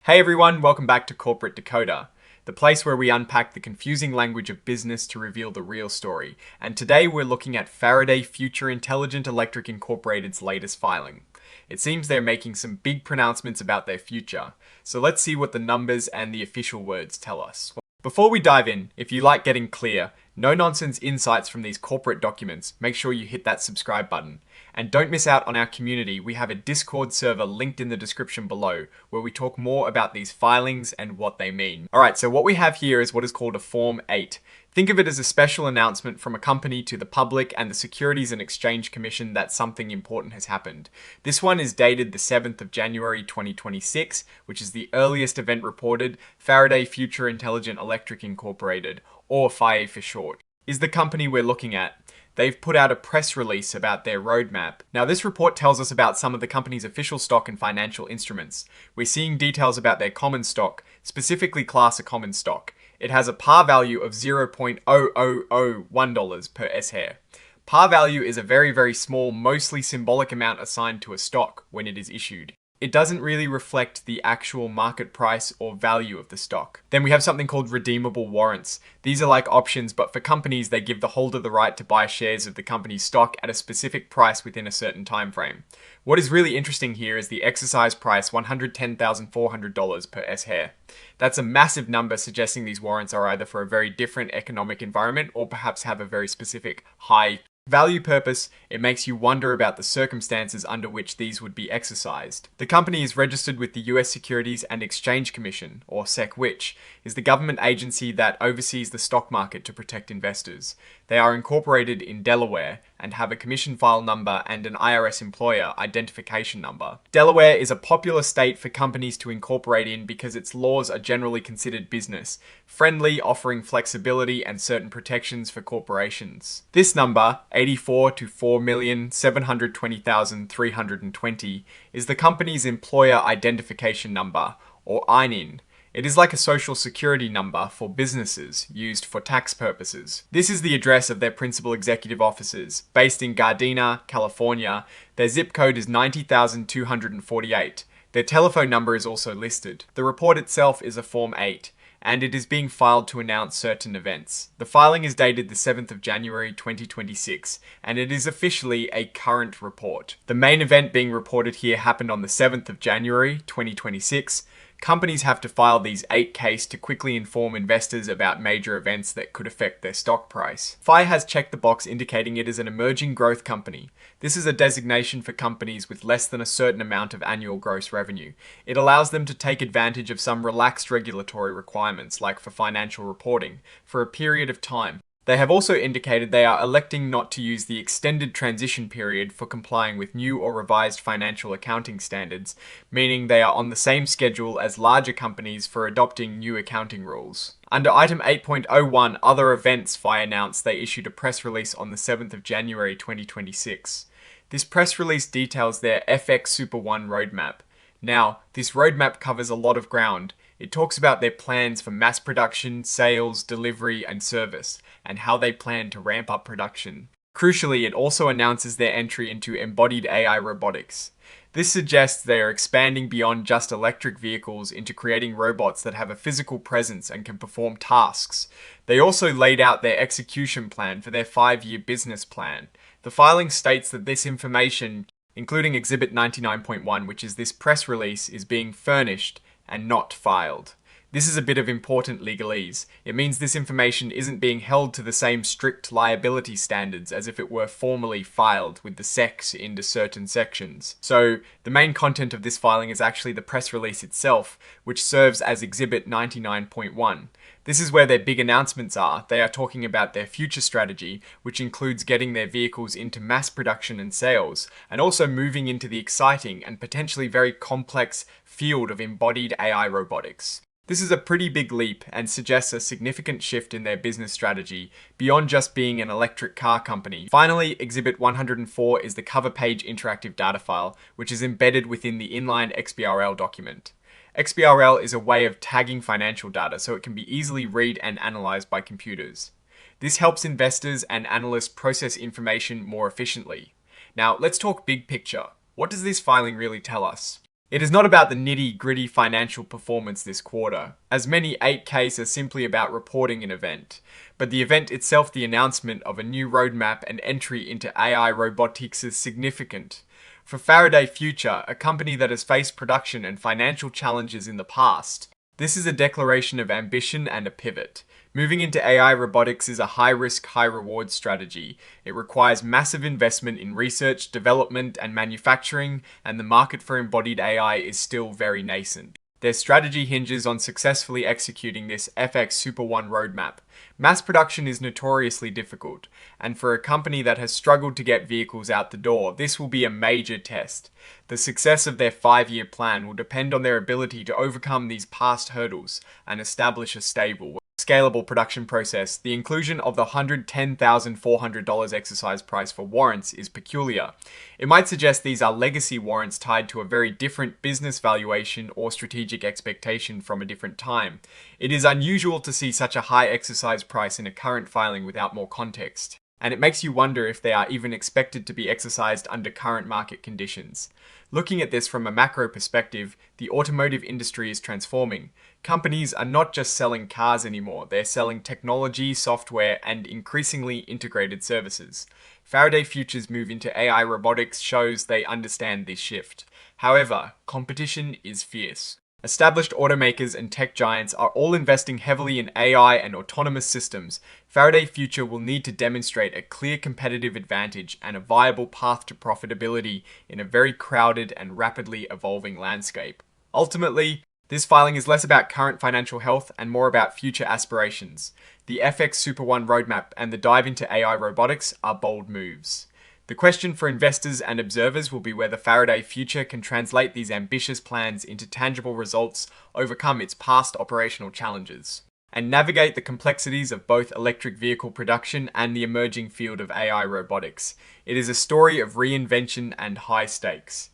Hey everyone, welcome back to Corporate Decoder, the place where we unpack the confusing language of business to reveal the real story. And today we're looking at Faraday Future Intelligent Electric Incorporated's latest filing. It seems they're making some big pronouncements about their future. So let's see what the numbers and the official words tell us. Before we dive in, if you like getting clear, no-nonsense insights from these corporate documents, make sure you hit that subscribe button. And don't miss out on our community. We have a Discord server linked in the description below where we talk more about these filings and what they mean. Alright, so what we have here is what is called a Form 8. Think of it as a special announcement from a company to the public and the Securities and Exchange Commission that something important has happened. This one is dated the 7th of January 2026, which is the earliest event reported. Faraday Future Intelligent Electric Incorporated, or FIE for short, is the company we're looking at. They've put out a press release about their roadmap. Now, this report tells us about some of the company's official stock and financial instruments. We're seeing details about their common stock, specifically Class A common stock. It has a par value of $0.0001 per S-share. Par value is a very small, mostly symbolic amount assigned to a stock when it is issued. It doesn't really reflect the actual market price or value of the stock. Then we have something called redeemable warrants. These are like options, but for companies, they give the holder the right to buy shares of the company's stock at a specific price within a certain time frame. What is really interesting here is the exercise price, $110,400 per S-share. That's a massive number, suggesting these warrants are either for a very different economic environment or perhaps have a very specific high value purpose. It makes you wonder about the circumstances under which these would be exercised. The company is registered with the US Securities and Exchange Commission, or SEC, which is the government agency that oversees the stock market to protect investors. They are incorporated in Delaware and have a commission file number and an IRS employer identification number. Delaware is a popular state for companies to incorporate in because its laws are generally considered business friendly, offering flexibility and certain protections for corporations. This number, 84 to 4,720,320, is the company's employer identification number, or EIN. It is like a social security number for businesses used for tax purposes. This is the address of their principal executive officers, based in Gardena, California. Their zip code is 90,248. Their telephone number is also listed. The report itself is a Form 8, and it is being filed to announce certain events. The filing is dated the 7th of January 2026, and it is officially a current report. The main event being reported here happened on the 7th of January 2026. Companies have to file these 8Ks to quickly inform investors about major events that could affect their stock price. FI has checked the box indicating it is an emerging growth company. This is a designation for companies with less than a certain amount of annual gross revenue. It allows them to take advantage of some relaxed regulatory requirements, like for financial reporting, for a period of time. They have also indicated they are electing not to use the extended transition period for complying with new or revised financial accounting standards, meaning they are on the same schedule as larger companies for adopting new accounting rules. Under item 8.01, other events, FI announced they issued a press release on the 7th of January 2026. This press release details their FX Super One roadmap. Now, this roadmap covers a lot of ground. It talks about their plans for mass production, sales, delivery, and service, and how they plan to ramp up production. Crucially, it also announces their entry into embodied AI robotics. This suggests they are expanding beyond just electric vehicles into creating robots that have a physical presence and can perform tasks. They also laid out their execution plan for their 5-year business plan. The filing states that this information, including Exhibit 99.1, which is this press release, is being furnished and not filed. This is a bit of important legalese. It means this information isn't being held to the same strict liability standards as if it were formally filed with the SECs into certain sections. So the main content of this filing is actually the press release itself, which serves as Exhibit 99.1. This is where their big announcements are. They are talking about their future strategy, which includes getting their vehicles into mass production and sales, and also moving into the exciting and potentially very complex field of embodied AI robotics. This is a pretty big leap and suggests a significant shift in their business strategy beyond just being an electric car company. Finally, Exhibit 104 is the cover page interactive data file, which is embedded within the inline XBRL document. XBRL is a way of tagging financial data so it can be easily read and analyzed by computers. This helps investors and analysts process information more efficiently. Now, let's talk big picture. What does this filing really tell us? It is not about the nitty-gritty financial performance this quarter, as many 8Ks are simply about reporting an event, but the event itself, the announcement of a new roadmap and entry into AI robotics, is significant. For Faraday Future, a company that has faced production and financial challenges in the past, this is a declaration of ambition and a pivot. Moving into AI robotics is a high-risk, high-reward strategy. It requires massive investment in research, development, and manufacturing, and the market for embodied AI is still very nascent. Their strategy hinges on successfully executing this FX Super One roadmap. Mass production is notoriously difficult, and for a company that has struggled to get vehicles out the door, this will be a major test. The success of their 5-year plan will depend on their ability to overcome these past hurdles and establish a stable, scalable production process. The inclusion of the $110,400 exercise price for warrants is peculiar. It might suggest these are legacy warrants tied to a very different business valuation or strategic expectation from a different time. It is unusual to see such a high exercise price in a current filing without more context, and it makes you wonder if they are even expected to be exercised under current market conditions. Looking at this from a macro perspective, the automotive industry is transforming. Companies are not just selling cars anymore, they're selling technology, software, and increasingly integrated services. Faraday Future's move into AI robotics shows they understand this shift. However, competition is fierce. Established automakers and tech giants are all investing heavily in AI and autonomous systems. Faraday Future will need to demonstrate a clear competitive advantage and a viable path to profitability in a very crowded and rapidly evolving landscape. Ultimately, this filing is less about current financial health and more about future aspirations. The FX Super One roadmap and the dive into AI robotics are bold moves. The question for investors and observers will be whether Faraday Future can translate these ambitious plans into tangible results, overcome its past operational challenges, and navigate the complexities of both electric vehicle production and the emerging field of AI robotics. It is a story of reinvention and high stakes.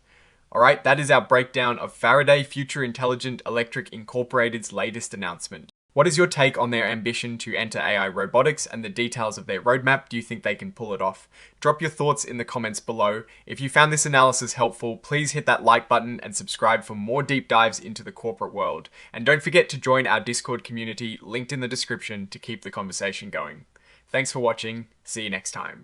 Alright, that is our breakdown of Faraday Future Intelligent Electric Incorporated's latest announcement. What is your take on their ambition to enter AI robotics and the details of their roadmap? Do you think they can pull it off? Drop your thoughts in the comments below. If you found this analysis helpful, please hit that like button and subscribe for more deep dives into the corporate world. And don't forget to join our Discord community, linked in the description, to keep the conversation going. Thanks for watching. See you next time.